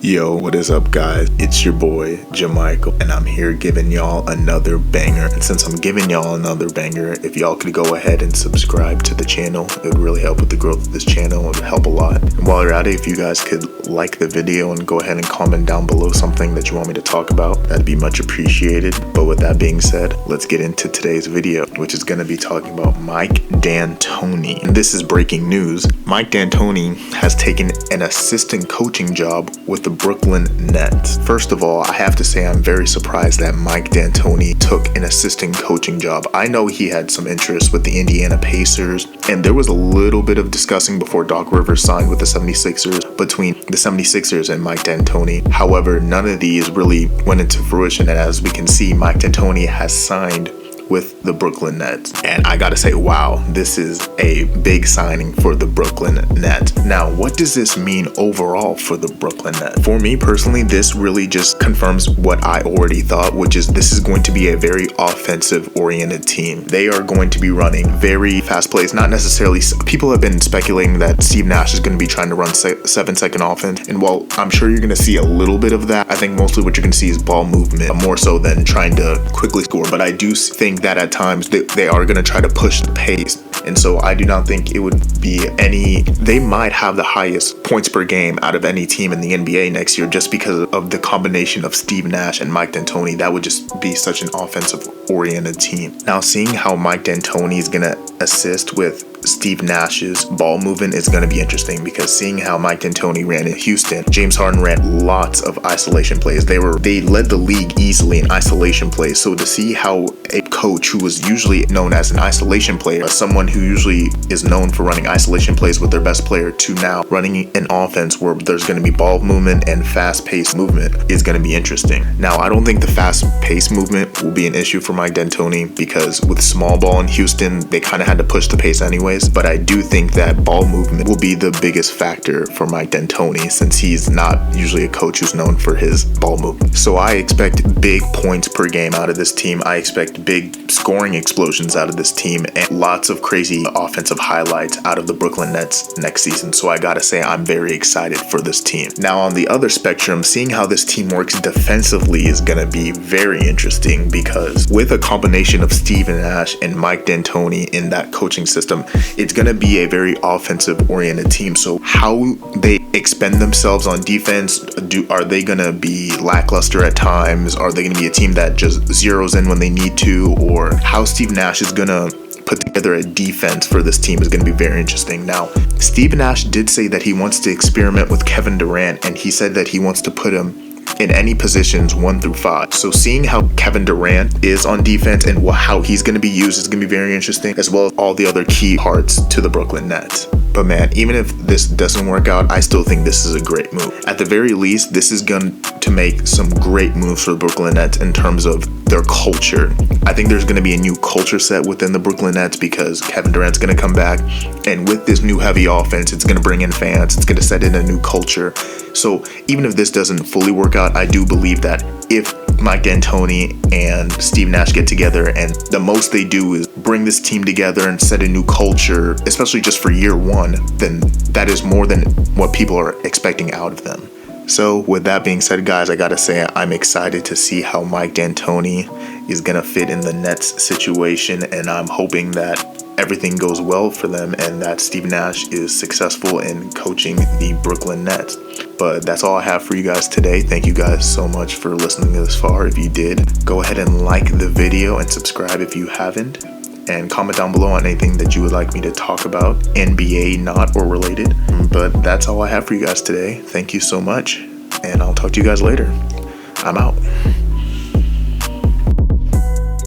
Yo, what is up, guys? It's your boy, Jamichael, and I'm here giving y'all another banger. And since I'm giving y'all another banger, if y'all could go ahead and subscribe to the channel, it would really help with the growth of this channel. It would help a lot. And while you're at it, if you guys could like the video and go ahead and comment down below something that you want me to talk about, that'd be much appreciated. But with that being said, let's get into today's video, which is going to be talking about Mike D'Antoni. And this is breaking news. Mike D'Antoni has taken an assistant coaching job with the Brooklyn Nets. First of all, I have to say I'm very surprised that Mike D'Antoni took an assistant coaching job. I know he had some interest with the Indiana Pacers, and there was a little bit of discussing before Doc Rivers signed with the 76ers between the 76ers and Mike D'Antoni. However, none of these really went into fruition, and as we can see, Mike D'Antoni has signed with the Brooklyn Nets. And I gotta say, wow, this is a big signing for the Brooklyn Nets. Now, what does this mean overall for the Brooklyn Nets? For me personally, this really just confirms what I already thought, which is this is going to be a very offensive oriented team. They are going to be running very fast plays, not necessarily, people have been speculating that Steve Nash is going to be trying to run 7-second offense. And while I'm sure you're going to see a little bit of that, I think mostly what you're going to see is ball movement more so than trying to quickly score. But I do think that at times they are going to try to push the pace, and so I do not think it would be they might have the highest points per game out of any team in the NBA next year just because of the combination of Steve Nash and Mike D'Antoni. That would just be such an offensive oriented team. Now, seeing how Mike D'Antoni is going to assist with Steve Nash's ball movement is going to be interesting, because seeing how Mike D'Antoni ran in Houston, James Harden ran lots of isolation plays. They led the league easily in isolation plays. So to see how a coach who was usually known as an isolation player, someone who usually is known for running isolation plays with their best player, to now running an offense where there's going to be ball movement and fast-paced movement is going to be interesting. Now, I don't think the fast-paced movement will be an issue for Mike D'Antoni, because with small ball in Houston, they kind of had to push the pace anyways. But I do think that ball movement will be the biggest factor for Mike D'Antoni, since he's not usually a coach who's known for his ball movement. So I expect big points per game out of this team. I expect big scoring explosions out of this team, and lots of crazy offensive highlights out of the Brooklyn Nets next season. So I gotta say, I'm very excited for this team. Now, on the other spectrum, seeing how this team works defensively is gonna be very interesting, because with a combination of Steve Nash and Mike D'Antoni in that coaching system, it's going to be a very offensive oriented team. So how they expend themselves on defense, are they going to be lackluster at times? Are they going to be a team that just zeroes in when they need to? Or how Steve Nash is going to put together a defense for this team is going to be very interesting. Now, Steve Nash did say that he wants to experiment with Kevin Durant, and he said that he wants to put him in any positions 1 through 5. So seeing how Kevin Durant is on defense and how he's going to be used is going to be very interesting, as well as all the other key parts to the Brooklyn Nets. But man, even if this doesn't work out, I still think this is a great move. At the very least, this is going to make some great moves for the Brooklyn Nets in terms of their culture. I think there's going to be a new culture set within the Brooklyn Nets, because Kevin Durant's going to come back, and with this new heavy offense, it's going to bring in fans. It's going to set in a new culture. So even if this doesn't fully work out, I do believe that if Mike D'Antoni and Steve Nash get together, and the most they do is bring this team together and set a new culture, especially just for year one, then that is more than what people are expecting out of them. So with that being said, guys, I gotta say I'm excited to see how Mike D'Antoni is gonna fit in the Nets situation, and I'm hoping that everything goes well for them and that Steve Nash is successful in coaching the Brooklyn Nets. But that's all I have for you guys today. Thank you guys so much for listening this far. If you did, go ahead and like the video and subscribe if you haven't, and comment down below on anything that you would like me to talk about, NBA, not, or related. But that's all I have for you guys today. Thank you so much, and I'll talk to you guys later. I'm out.